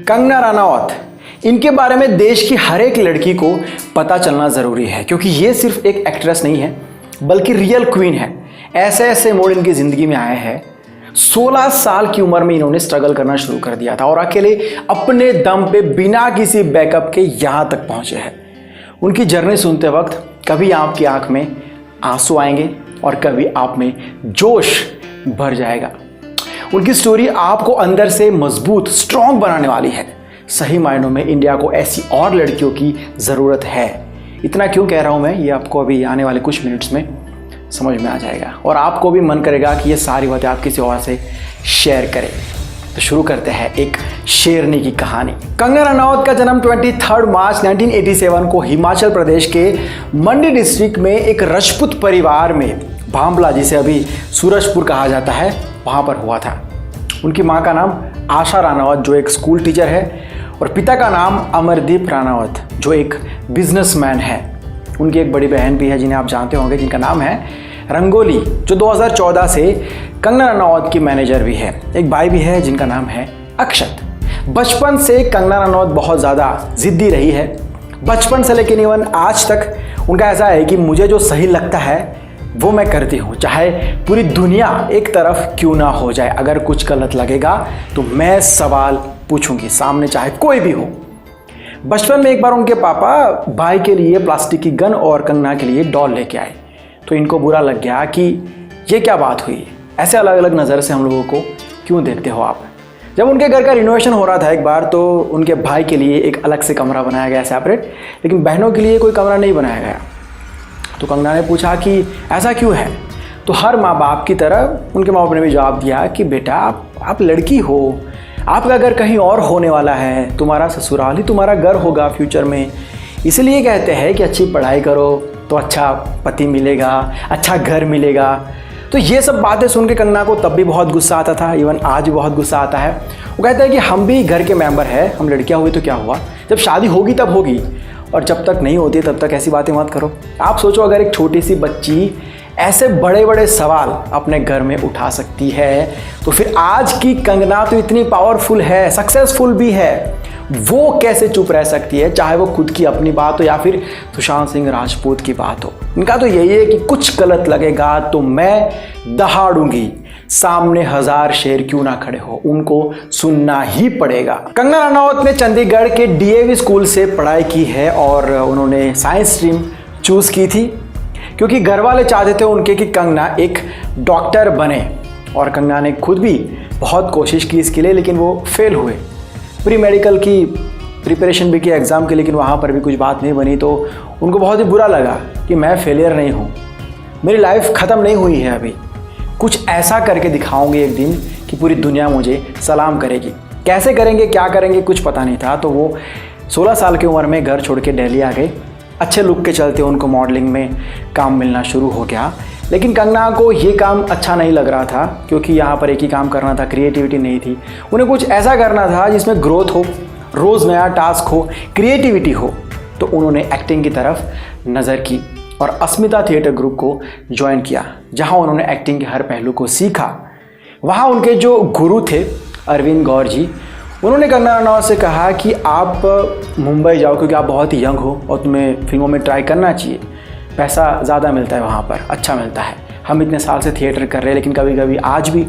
कंगना रनौत, इनके बारे में देश की हर एक लड़की को पता चलना ज़रूरी है, क्योंकि ये सिर्फ एक एक्ट्रेस नहीं है बल्कि रियल क्वीन है। ऐसे ऐसे मोड़ इनकी ज़िंदगी में आए हैं। 16 साल की उम्र में इन्होंने स्ट्रगल करना शुरू कर दिया था और अकेले अपने दम पे बिना किसी बैकअप के यहाँ तक पहुँचे हैं। उनकी जर्नी सुनते वक्त कभी आपकी आंख में आंसू आएंगे और कभी आप में जोश भर जाएगा। उनकी स्टोरी आपको अंदर से मजबूत, स्ट्रॉन्ग बनाने वाली है। सही मायनों में इंडिया को ऐसी और लड़कियों की ज़रूरत है। इतना क्यों कह रहा हूँ मैं, ये आपको अभी आने वाले कुछ मिनट्स में समझ में आ जाएगा और आपको भी मन करेगा कि ये सारी बातें आप किसी और से शेयर करें। तो शुरू करते हैं एक शेरनी की कहानी। कंगना रनौत का जन्म 23 मार्च 1987 को हिमाचल प्रदेश के मंडी डिस्ट्रिक्ट में एक राजपूत परिवार में, भांबला जिसे अभी सूरजपुर कहा जाता है, वहाँ पर हुआ था। उनकी माँ का नाम आशा रानावत जो एक स्कूल टीचर है और पिता का नाम अमरदीप रानावत जो एक बिजनेसमैन है। उनकी एक बड़ी बहन भी है जिन्हें आप जानते होंगे, जिनका नाम है रंगोली, जो 2014 से कंगना रनौत की मैनेजर भी है। एक भाई भी है जिनका नाम है अक्षत। बचपन से कंगना रनौत बहुत ज़्यादा ज़िद्दी रही है। बचपन से लेकर इवन आज तक उनका ऐसा है कि मुझे जो सही लगता है वो मैं करती हूँ, चाहे पूरी दुनिया एक तरफ क्यों ना हो जाए। अगर कुछ गलत लगेगा तो मैं सवाल पूछूंगी सामने, चाहे कोई भी हो। बचपन में एक बार उनके पापा भाई के लिए प्लास्टिक की गन और कंगना के लिए डॉल लेके आए, तो इनको बुरा लग गया कि ये क्या बात हुई, ऐसे अलग अलग नज़र से हम लोगों को क्यों देखते हो आप। जब उनके घर का रिनोवेशन हो रहा था एक बार, तो उनके भाई के लिए एक अलग से कमरा बनाया गया सेपरेट, लेकिन बहनों के लिए कोई कमरा नहीं बनाया गया। तो कंगना ने पूछा कि ऐसा क्यों है, तो हर माँ बाप की तरह उनके माँ बाप ने भी जवाब दिया कि बेटा आप लड़की हो, आपका घर कहीं और होने वाला है, तुम्हारा ससुराल ही तुम्हारा घर होगा फ्यूचर में, इसलिए कहते हैं कि अच्छी पढ़ाई करो तो अच्छा पति मिलेगा, अच्छा घर मिलेगा। तो ये सब बातें सुन के कंगना को तब भी बहुत गुस्सा आता था, इवन आज भी बहुत गुस्सा आता है। वो कहता है कि हम भी घर के मेंबर हैं, हम लड़कियां हुई तो क्या हुआ, जब शादी होगी तब होगी, और जब तक नहीं होती तब तक ऐसी बातें मत करो। आप सोचो अगर एक छोटी सी बच्ची ऐसे बड़े बड़े सवाल अपने घर में उठा सकती है, तो फिर आज की कंगना तो इतनी पावरफुल है, सक्सेसफुल भी है, वो कैसे चुप रह सकती है, चाहे वो खुद की अपनी बात हो या फिर सुशांत सिंह राजपूत की बात हो। इनका तो यही है कि कुछ गलत लगेगा तो मैं दहाड़ूंगी, सामने 1000 शेर क्यों ना खड़े हो, उनको सुनना ही पड़ेगा। कंगना रनौत ने चंडीगढ़ के डीएवी स्कूल से पढ़ाई की है और उन्होंने साइंस स्ट्रीम चूज़ की थी क्योंकि घर वाले चाहते थे उनके कि कंगना एक डॉक्टर बने, और कंगना ने खुद भी बहुत कोशिश की इसके लिए, लेकिन वो फेल हुए। प्री मेडिकल की प्रिपरेशन भी की एग्ज़ाम की, लेकिन वहाँ पर भी कुछ बात नहीं बनी। तो उनको बहुत ही बुरा लगा कि मैं फेलियर नहीं हूँ, मेरी लाइफ ख़त्म नहीं हुई है, अभी कुछ ऐसा करके दिखाऊंगी एक दिन कि पूरी दुनिया मुझे सलाम करेगी। कैसे करेंगे, क्या करेंगे, कुछ पता नहीं था। तो वो 16 साल की उम्र में घर छोड़ के दिल्ली आ गए। अच्छे लुक के चलते उनको मॉडलिंग में काम मिलना शुरू हो गया, लेकिन कंगना को ये काम अच्छा नहीं लग रहा था क्योंकि यहाँ पर एक ही काम करना था, क्रिएटिविटी नहीं थी। उन्हें कुछ ऐसा करना था जिसमें ग्रोथ हो, रोज़ नया टास्क हो, क्रिएटिविटी हो। तो उन्होंने एक्टिंग की तरफ नज़र की और अस्मिता थिएटर ग्रुप को ज्वाइन किया, जहाँ उन्होंने एक्टिंग के हर पहलू को सीखा। वहाँ उनके जो गुरु थे अरविंद गौर जी, उन्होंने कंगना रनौत से कहा कि आप मुंबई जाओ क्योंकि आप बहुत ही यंग हो और तुम्हें फिल्मों में ट्राई करना चाहिए, पैसा ज़्यादा मिलता है वहाँ पर, अच्छा मिलता है। हम इतने साल से थिएटर कर रहे हैं लेकिन कभी कभी आज भी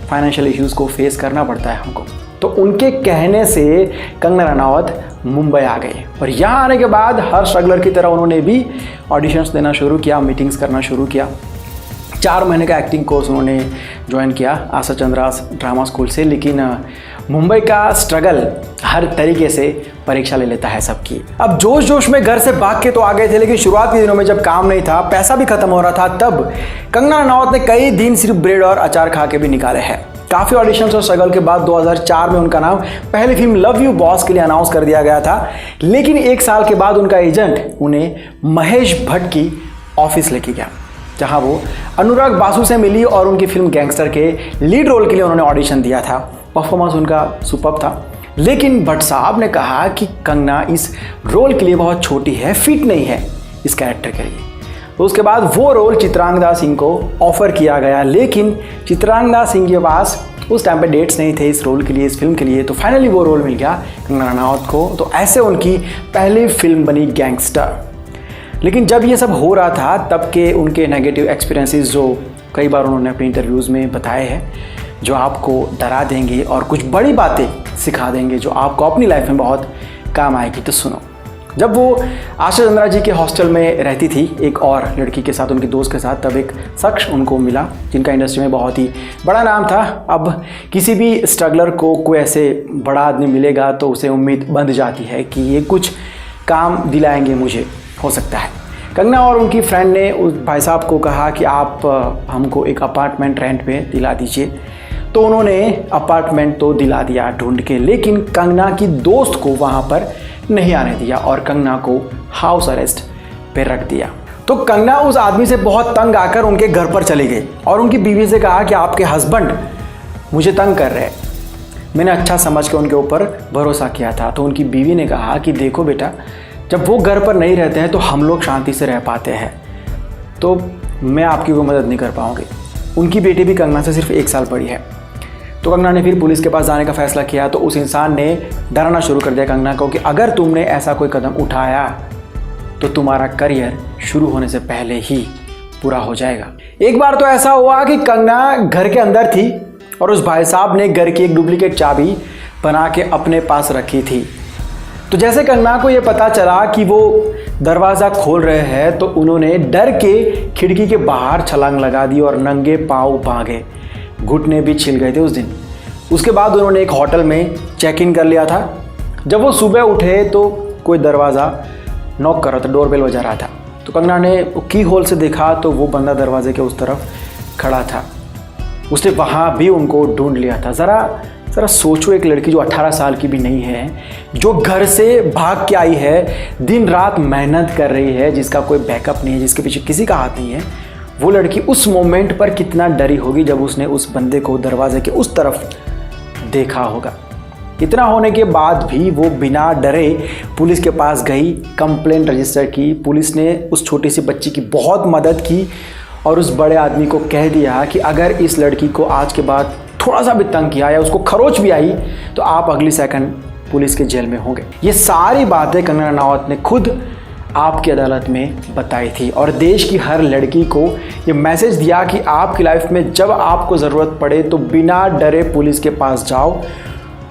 फाइनेंशियल इश्यूज़ को फेस करना पड़ता है हमको। तो उनके कहने से कंगना रनौत मुंबई आ गए और यहाँ आने के बाद हर स्ट्रगलर की तरह उन्होंने भी ऑडिशंस देना शुरू किया, मीटिंग्स करना शुरू किया। 4 महीने का एक्टिंग कोर्स उन्होंने ज्वाइन किया आशा चंद्रास ड्रामा स्कूल से। लेकिन मुंबई का स्ट्रगल हर तरीके से परीक्षा ले लेता है सबकी। अब जोश जोश में घर से भाग के तो आ गए थे, लेकिन शुरुआत के दिनों में जब काम नहीं था, पैसा भी खत्म हो रहा था, तब कंगना रनौत ने कई दिन सिर्फ ब्रेड और अचार खा के भी निकाले हैं। काफ़ी ऑडिशंस और स्ट्रगल के बाद 2004 में उनका नाम पहली फिल्म लव यू बॉस के लिए अनाउंस कर दिया गया था। लेकिन 1 साल के बाद उनका एजेंट उन्हें महेश भट्ट की ऑफिस लेके गया, जहां वो अनुराग बासु से मिली और उनकी फिल्म गैंगस्टर के लीड रोल के लिए उन्होंने ऑडिशन दिया था। परफॉर्मेंस उनका सुपर्ब था, लेकिन भट्ट साहब ने कहा कि कंगना इस रोल के लिए बहुत छोटी है, फिट नहीं है इस कैरेक्टर के लिए। तो उसके बाद वो रोल चित्रांगदा सिंह को ऑफर किया गया, लेकिन चित्रांगदा सिंह के पास उस टाइम पे डेट्स नहीं थे इस रोल के लिए, इस फिल्म के लिए, तो फाइनली वो रोल मिल गया कंगना रनावत को। तो ऐसे उनकी पहली फिल्म बनी गैंगस्टर। लेकिन जब ये सब हो रहा था तब के उनके नेगेटिव एक्सपीरियंसेस जो कई बार उन्होंने अपने इंटरव्यूज़ में बताए हैं, जो आपको डरा देंगे और कुछ बड़ी बातें सिखा देंगे जो आपको अपनी लाइफ में बहुत काम आएगी। तो सुनो। जब वो आशा चंद्रा जी के हॉस्टल में रहती थी एक और लड़की के साथ, उनकी दोस्त के साथ, तब एक शख्स उनको मिला जिनका इंडस्ट्री में बहुत ही बड़ा नाम था। अब किसी भी स्ट्रगलर को कोई ऐसे बड़ा आदमी मिलेगा तो उसे उम्मीद बंध जाती है कि ये कुछ काम दिलाएंगे मुझे, हो सकता है। कंगना और उनकी फ्रेंड ने उस भाई साहब को कहा कि आप हमको एक अपार्टमेंट रेंट पे दिला दीजिए। तो उन्होंने अपार्टमेंट तो दिला दिया ढूंढ के, लेकिन कंगना की दोस्त को वहाँ पर नहीं आने दिया और कंगना को हाउस अरेस्ट पे रख दिया। तो कंगना उस आदमी से बहुत तंग आकर उनके घर पर चली गई और उनकी बीवी से कहा कि आपके हस्बैंड मुझे तंग कर रहे हैं। मैंने अच्छा समझ के उनके ऊपर भरोसा किया था। तो उनकी बीवी ने कहा कि देखो बेटा, जब वो घर पर नहीं रहते हैं तो हम लोग शांति से रह पाते हैं, तो मैं आपकी कोई मदद नहीं कर पाऊँगी। उनकी बेटी भी कंगना से सिर्फ 1 साल बड़ी है। तो कंगना ने फिर पुलिस के पास जाने का फैसला किया। तो उस इंसान ने डराना शुरू कर दिया कंगना को कि अगर तुमने ऐसा कोई कदम उठाया तो तुम्हारा करियर शुरू होने से पहले ही पूरा हो जाएगा। एक बार तो ऐसा हुआ कि कंगना घर के अंदर थी और उस भाई साहब ने घर की एक डुप्लीकेट चाबी बना के अपने पास रखी थी। तो जैसे कंगना को ये पता चला कि वो दरवाज़ा खोल रहे हैं तो उन्होंने डर के खिड़की के बाहर छलांग लगा दी और नंगे पाँव भागे। घुटने भी छिल गए थे उस दिन। उसके बाद उन्होंने एक होटल में चेक इन कर लिया था। जब वो सुबह उठे तो कोई दरवाज़ा नॉक कर रहा था, डोरबेल बजा रहा था। तो कंगना ने की होल से देखा तो वो बंदा दरवाजे के उस तरफ खड़ा था। उसने वहाँ भी उनको ढूंढ लिया था। ज़रा सोचो, एक लड़की जो 18 साल की भी नहीं है, जो घर से भाग के आई है, दिन रात मेहनत कर रही है, जिसका कोई बैकअप नहीं है, जिसके पीछे किसी का हाथ नहीं है, वो लड़की उस मोमेंट पर कितना डरी होगी जब उसने उस बंदे को दरवाजे के उस तरफ देखा होगा। इतना होने के बाद भी वो बिना डरे पुलिस के पास गई, कंप्लेंट रजिस्टर की। पुलिस ने उस छोटी सी बच्ची की बहुत मदद की और उस बड़े आदमी को कह दिया कि अगर इस लड़की को आज के बाद थोड़ा सा भी तंग किया या उसको खरोच भी आई तो आप अगली सेकंड पुलिस के जेल में होंगे। ये सारी बातें कंगना रनावत ने खुद आपकी अदालत में बताई थी और देश की हर लड़की को ये मैसेज दिया कि आपकी लाइफ में जब आपको ज़रूरत पड़े तो बिना डरे पुलिस के पास जाओ,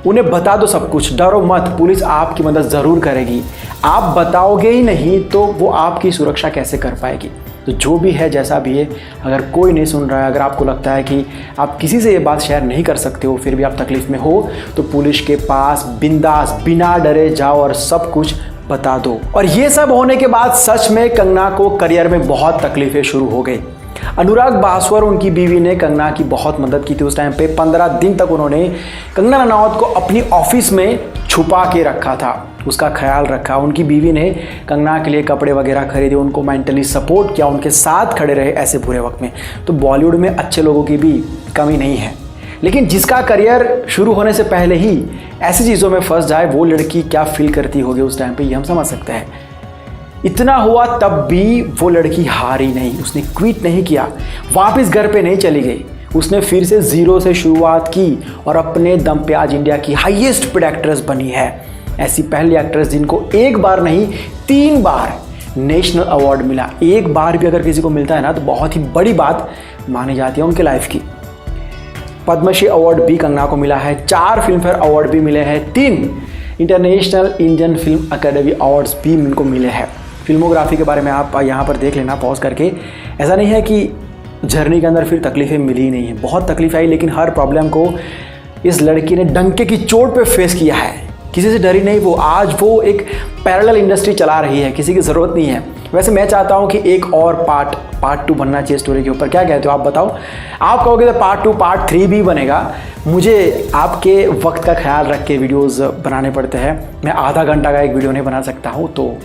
उन्हें बता दो सब कुछ, डरो मत, पुलिस आपकी मदद ज़रूर करेगी। आप बताओगे ही नहीं तो वो आपकी सुरक्षा कैसे कर पाएगी। तो जो भी है, जैसा भी है, अगर कोई नहीं सुन रहा है, अगर आपको लगता है कि आप किसी से ये बात शेयर नहीं कर सकते हो, फिर भी आप तकलीफ़ में हो, तो पुलिस के पास बिंदास बिना डरे जाओ और सब कुछ बता दो। और ये सब होने के बाद सच में कंगना को करियर में बहुत तकलीफें शुरू हो गई। अनुराग बासवर, उनकी बीवी, ने कंगना की बहुत मदद की थी उस टाइम पे। 15 दिन तक उन्होंने कंगना रनावत को अपनी ऑफिस में छुपा के रखा था, उसका ख्याल रखा। उनकी बीवी ने कंगना के लिए कपड़े वगैरह खरीदे, उनको मेंटली सपोर्ट किया, उनके साथ खड़े रहे ऐसे बुरे वक्त में। तो बॉलीवुड में अच्छे लोगों की भी कमी नहीं है, लेकिन जिसका करियर शुरू होने से पहले ही ऐसी चीज़ों में फंस जाए, वो लड़की क्या फील करती होगी उस टाइम पे, ये हम समझ सकते हैं। इतना हुआ तब भी वो लड़की हारी नहीं, उसने क्विट नहीं किया, वापस घर पे नहीं चली गई। उसने फिर से ज़ीरो से शुरुआत की और अपने दम पे आज इंडिया की हाईएस्ट पेड एक्ट्रेस बनी है। ऐसी पहली एक्ट्रेस जिनको एक बार नहीं 3 बार नेशनल अवार्ड मिला। एक बार भी अगर किसी को मिलता है ना तो बहुत ही बड़ी बात मानी जाती है उनके लाइफ की। पद्मश्री अवार्ड भी कंगना को मिला है, 4 फिल्म फेयर अवार्ड भी मिले हैं, 3 international Indian film academy awards भी इनको मिले हैं। फिल्मोग्राफी के बारे में आप यहाँ पर देख लेना पॉज करके। ऐसा नहीं है कि जर्नी के अंदर फिर तकलीफ़ें मिली नहीं है, बहुत तकलीफ आई, लेकिन हर प्रॉब्लम को इस लड़की ने डंके की चोट पे फेस किया है, किसी से डरी नहीं। वो आज वो एक पैरेलल इंडस्ट्री चला रही है, किसी की ज़रूरत नहीं है। वैसे मैं चाहता हूँ कि एक और पार्ट 2 बनना चाहिए स्टोरी के ऊपर। क्या कहते हो आप बताओ? आप कहोगे तो पार्ट 2 पार्ट 3 भी बनेगा। मुझे आपके वक्त का ख्याल रख के वीडियोज़ बनाने पड़ते हैं, मैं आधा घंटा का एक वीडियो नहीं बना सकता हूँ। तो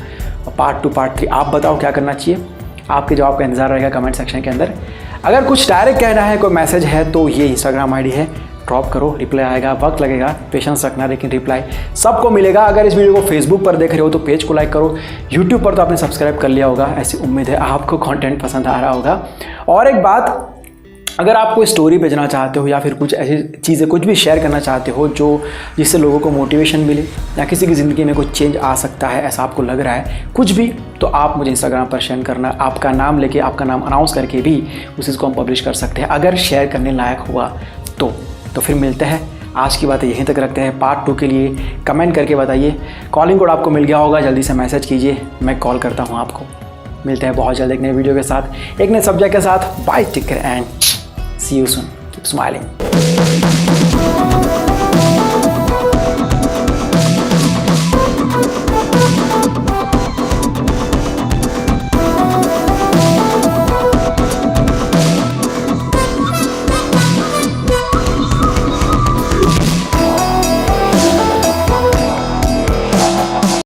पार्ट 2 पार्ट 3 आप बताओ क्या करना चाहिए। आपके जवाब का इंतज़ार रहेगा कमेंट सेक्शन के अंदर। अगर कुछ डायरेक्ट कहना है, कोई मैसेज है, तो ये इंस्टाग्राम आईडी है, ड्रॉप करो, रिप्लाई आएगा। वक्त लगेगा, पेशेंस रखना, लेकिन रिप्लाई सबको मिलेगा। अगर इस वीडियो को फेसबुक पर देख रहे हो तो पेज को लाइक करो, यूट्यूब पर तो आपने सब्सक्राइब कर लिया होगा, ऐसी उम्मीद है आपको कंटेंट पसंद आ रहा होगा। और एक बात, अगर आप कोई स्टोरी भेजना चाहते हो या फिर कुछ ऐसी चीज़ें कुछ भी शेयर करना चाहते हो जो जिससे लोगों को मोटिवेशन मिले या किसी की ज़िंदगी में कुछ चेंज आ सकता है ऐसा आपको लग रहा है कुछ भी, तो आप मुझे इंस्टाग्राम पर शेयर करना, आपका नाम लेके आपका नाम अनाउंस करके भी उस चीज़ को हम पब्लिश कर सकते हैं अगर शेयर करने लायक हुआ तो फिर मिलते हैं। आज की बातें यहीं तक रखते हैं। पार्ट 2 के लिए कमेंट करके बताइए। कॉलिंग कोड आपको मिल गया होगा, जल्दी से मैसेज कीजिए, मैं कॉल करता हूँ आपको। मिलते हैं बहुत जल्द एक नए वीडियो के साथ, एक नए सब्जेक्ट के साथ। Bye, take care and see you soon, keep smiling.